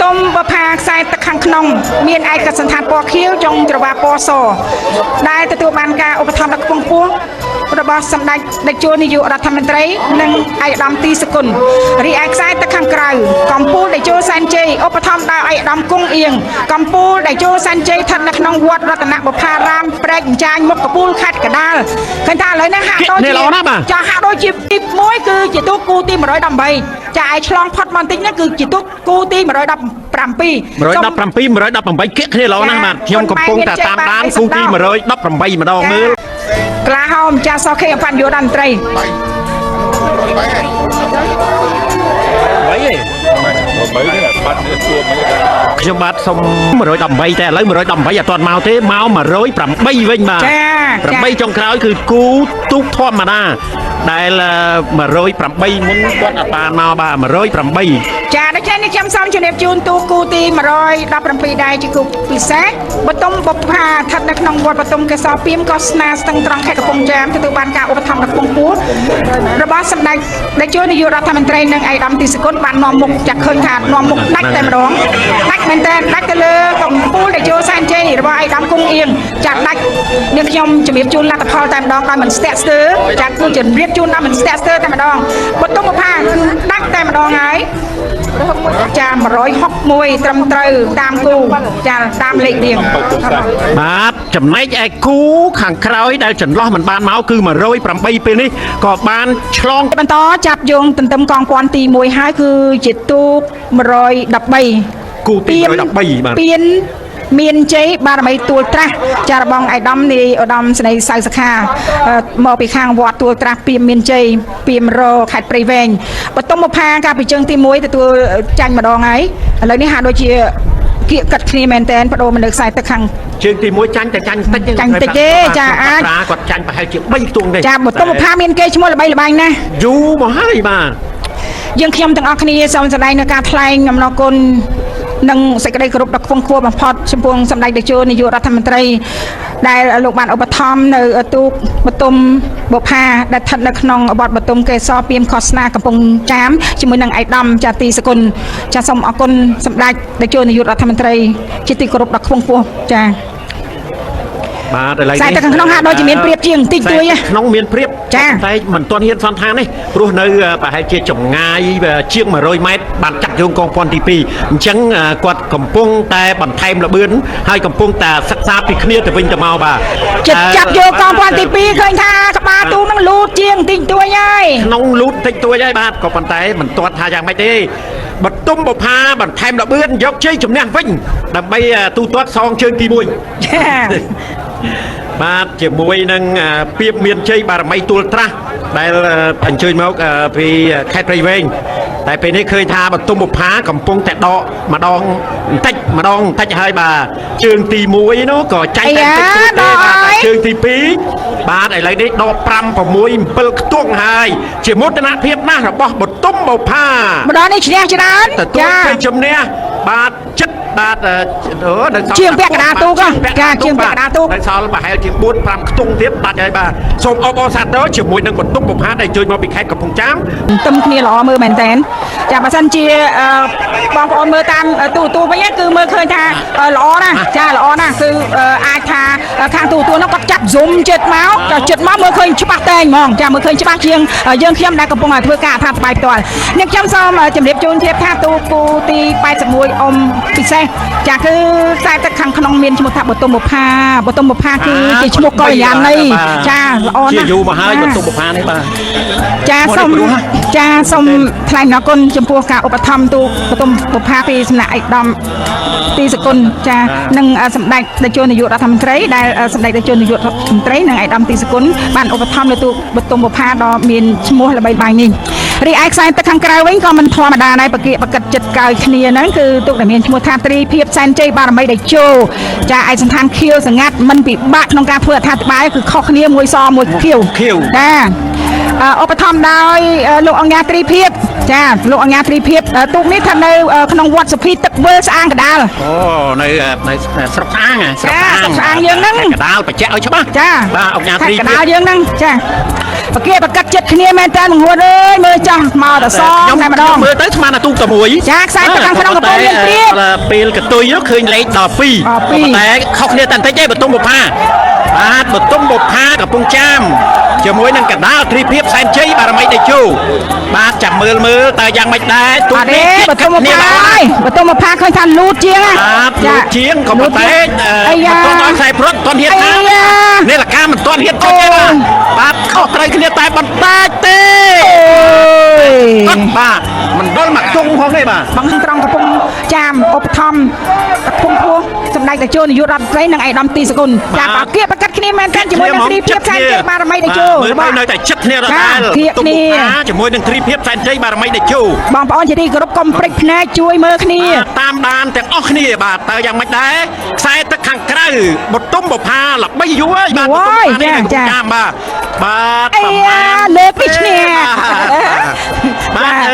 តុមបផាខ្សែទឹកខាងក្នុងមានឯកសណ្ឋានពណ៌ខៀវចុងត្រវាពណ៌សដែលទទួលបានការឧបត្ថម្ភដ៏ខ្ពង់ខ្ពស់របស់សម្ដេចតេជោនាយករដ្ឋមន្ត្រីនិងឯកឧត្តមទីសគុណរីឯខ្សែទឹកខាងក្រៅកំពូលតេជោសែនជ័យឧបត្ថម្ភដោយឯកឧត្តមគង់អៀងកំពូលតេជោសែនជ័យស្ថិតនៅក្នុងវត្តរតនបុប្ផារាមព្រែកអញ្ចាញមុខកពូលខេត្តកណ្ដាលឃើញថាឥឡូវនេះហាក់ដូចជាចាហាក់ដូចជាទី1គឺជាទូកគូទី113ចាឯឆ្លងផុតបន្តិចនេះគឺជាទូកគូទី117 118គៀកគ្នាល្អណាស់បាទខ្ញុំកំពុងតែតាមដានគូទី118ម្ដងមើលក្លាហោមចាសខេបញ្ញោតន្ត្រីខ្ញុំបាទសុំ118តែឥឡូវ118អត់ទាន់មកទេមក108វិញបាទ8ចុងក្រោយគឺគូទូកធម្មតាដែល108មុនគាត់អត់បានមកបាទ108ចាដូច្នេះនេះខ្ញុំសូមជម្រាបជូនទូគូទី117ដែរជាគូពិសេសបតុមបុប្ផាស្ថិតនៅក្នុងវត្តបតុមកេសរពីមក៏ស្នាស្ទឹងត្រង់ខេត្តកំពង់ចាមទទួលបានការឧបត្ថម្ភដ៏ខ្ពង់ខ្ពស់របស់សម្ដេចតេជោនាយករដ្ឋមន្ត្រីនិងឯកឧត្តមទីសគុណបាននាំមុខចាក់ឃើញថានាំមុខដាច់តែម្ដងដាច់មែនតើដាច់ទៅលើកំពូលតេជោសែនជ័យរបស់ឯកឧត្តមគង់អៀងចាក់ដាច់នេះខ្ញុំជម្រាបជូនលទ្ធផលតែម្ដងដោយមិនស្ទាក់ស្ទើរចាក់គឺជម្រាបជូនដល់មិនស្ទាក់ស្ទើរតែម្ដងបតុមបុប្ផាគឺដាច់តែម្ដងហើយចា161ត្រឹមត្រូវតាមគូចាតាមលេខរៀងបាទចំណែកឯគូខាងក្រោយដែលចន្លោះមិនបានមកគឺ108ពេលនេះក៏បានឆ្លងបន្តចាប់យោងទន្ទឹមកងពាន់ទី1ហើយគឺជាទូក113គូទី113បាទពៀនមានជ័យបារមីទួលត្រាស់ចារបងឯកឧត្តមនាយឧត្តមស្នេហ៍សៅសខាមកពីខាងវត្តទួលត្រាស់ពីមានជ័យពីមរខេត្តព្រៃវែងបតុមបុប្ផាកាលពីជើងទី1ទទួលចាញ់ម្ដងហើយឥឡូវនេះហាក់ដូចជាគៀកកាត់គ្នាមែនតែនបដូរមកនៅខ្សែទឹកខាងជើងទី1ចាញ់តែចាញ់តិចទេចាអាចគាត់ចាញ់ប្រហែលជា3ខ្ទង់ទេចាបតុមបុប្ផាមានគេឈ្មោះល្បីល្បាញណាស់យូរមកហើយបាទយើងខ្ញុំទាំងអស់គ្នាសូមសម្ដែងនៅការថ្លែងអំណរគុណនិងសេចក្តីគោរពដ៏ខ្ពង់ខ្ពស់បំផុតចំពោះសម្ដេចតេជោនាយករដ្ឋមន្ត្រីដែលលោកបានឧបត្ថម្ភនៅទូកបតុមបុប្ផាដែលស្ថិតនៅក្នុងវត្តបតុមកេសរពីមខុសស្នាកំពង់ចាមជាមួយនឹងឯកឧត្តមចាទីសគុណចាសូមអរគុណសម្ដេចតេជោនាយករដ្ឋមន្ត្រីជាទីគោរពដ៏ខ្ពង់ខ្ពស់ចាបាទឥឡូវនេះខ្សែទឹកខាងក្នុងហាក់ដូចជាមានព្រៀបជាងតិចតួចក្នុងមានព្រៀបចាតែមិនទាន់ហ៊ានសន្តាននេះព្រោះនៅប្រហែលជាចម្ងាយជាង100ម៉ែត្របានចាក់យោងកងពាន់ទី2អញ្ចឹងគាត់កំពុងតែបន្ថែមល្បឿនហើយកំពុងតែសិក្សាពីគ្នាទៅវិញទៅមកបាទចិត្តចាប់យកកងពាន់ទី2ឃើញថាក្បាលទូនឹងលូតជាងតិចតួចហើយក្នុងលូតតិចតួចហើយបាទក៏ប៉ុន្តែមិនទាន់ថាយ៉ាងម៉េចទេបតុមបុប្ផាបន្ថែមល្បឿនយកជ័យជំនះវិញដើម្បីទូទាត់សងជើងទី1ចាបាទជាមួយនឹងពីបមានជ័យបារមីទួលត្រាស់ដែលអញ្ជើញមកពីខេត្តព្រៃវែងតែពេលនេះឃើញថាបតុមបុប្ផាកំពុងតែដកម្ដងបន្តិចហើយបាទជើងទី1នោះក៏ចាញ់តែតិចតួចទេបាទជើងទី2បាទឥឡូវនេះដក5 6 7ខ្ទង់ហើយជាមោទនភាពណាស់របស់បតុមបុប្ផាម្ដងនេះឈ្នះច្រើនចាជំនះបាទចិត្តបាទនៅជាងពាក់កណ្ដាលទូកចាជាងពាក់កណ្ដាលទូកនៅសល់ប្រហែលជា4 5ខ្ទង់ទៀតដាច់ហើយបាទសូមអបអរសាទរជាមួយនឹងបតុមបុប្ផាដែលជួយមកពីខេត្តកំពង់ចាមទន្ទឹមគ្នាល្អមើលមែនតើចាបើសិនជាបងប្អូនមើលតាមទូវិញគឺមើលឃើញថាល្អណាស់ចាល្អណាស់គឺអាចថាខាងទូនោះគាត់ចាប់ស៊ុំចិត្តមកក៏ចិត្តមកមើលឃើញច្បាស់តែហ្មងចាមើលឃើញច្បាស់ជាងយើងខ្ញុំដែលកំពុងធ្វើការអត្ថាធិប្បាយផ្ទាល់នេះខ្ញុំសូមជម្រាបជូនជាថាទូគូទី81អ៊ំពិសេសចាគឺខ្សែទឹកខាងក្នុងមានឈ្មោះថាបតុមបុប្ផាគឺជាឈ្មោះកល្យាណីចាល្អណាស់ជាយូរមកហើយបតុមបុប្ផានេះបាទចាសូមថ្លែងអរគុណចំពោះការឧបត្ថម្ភទូបតុមបុប្ផាពីសំណាក់ឯកឧត្តមទីសគុណចានិងសម្ដេចតេជោនាយករដ្ឋមន្ត្រីដែលសម្ដេចតេជោនាយករដ្ឋមន្ត្រីនិងឯកឧត្តមទីសគុណបានឧបត្ថម្ភលើទូបតុមបុប្ផាដ៏មានឈ្មោះល្បីល្បាញនេះរីឯខ្សែទឹកខាងក្រៅវិញក៏មិនធម្មតាដែរប្រកិតចិត្តកើយគ្នាហ្នឹងគឺទូកដែលមានឈ្មោះថាត្រីភាពសែនជ័យបារមីតេជោចាឯកសណ្ឋានខៀវសង្ងាត់មិនពិបាកក្នុងការធ្វើអត្ថាធិប្បាយគឺខុសគ្នាមួយសមួយខៀវចាឧបត្ថម្ភដោយលោកអង្គការត្រីភាព ចាលោកអញ្ញាត្រីភិបទូកនេះថានៅក្នុងវត្តសុភីទឹកវើស្អាងកដាល អូនៅស្រុកស្អាង ស្អាងយើងហ្នឹង កដាលបច្ចៈឲ្យច្បាស់ ចា បាទអង្គការ ខេ ត្រី ត្តកដាលយើងហ្នឹងចាប្រគេប្រកាត់ចិត្តគ្នាមែនតើមង្ហួតអើយមើលចាស់មកដល់សងតែម្ដង មើលទៅស្មានតែទូកតែមួយ ចាខ្សែទឹកខាងក្នុងកំពង់មានព្រាប ពេលកតុយនោះឃើញលេខដល់2តែខុសគ្នាតែបន្តិចទេបតុមបុប្ផាបាទបតុមបុប្ផាកំពង់ចាមជាមួយនឹងកដាលទ្រីភិបសែនជ័យបារមីតេជោបាទចាំមើលតើយ៉ាងម៉េចដែរទូក អត់ទេ នេះ បតុមផាហើយបតុមផាឃើញថាលូតជាង បាទលូតជាងក៏ប៉ុន្តែ អាយ៉ា មិនទាន់ដល់ខ្សែព្រឹកទាន់ហ៊ានថា អាយ៉ា នេះលកាមិនទាន់ហ៊ានចុចទេបាទខុសត្រូវគ្នាតែបន្តិចទេ អូយ អត់បាទមិនដល់មកជុងផងទេបាទ បងត្រង់កំពង់ចាមឧបត្ថម្ភកំពង់ពោះសម្ដេចតេជោនាយករដ្ឋមន្ត្រីនិងឯកឧត្តមទីសគុណចាប្រគេប្រកាសគ្នាមែនតើជាមួយនឹងទ្រីភិបសែនជ័យបារមីតេជោ មើលទៅនៅតែចិត្តគ្នាដដែល គៀកគ្នា ជាមួយនឹងទ្រីភិបសែនជ័យបារមីតេជោ បងប្អូនជាទីគោរពកុំព្រិចភ្នែកជួយមើលគ្នា តាមដានទាំងអស់គ្នាបាទតើយ៉ាងម៉េចដែរខ្សែទឹកខាងក្រៅបតុមបុប្ផាល្បីយូរហើយបាទបតុមបុប្ផានេះនៅតាមបាទ អាយ៉ាលើកពីឈ្នះ បាទ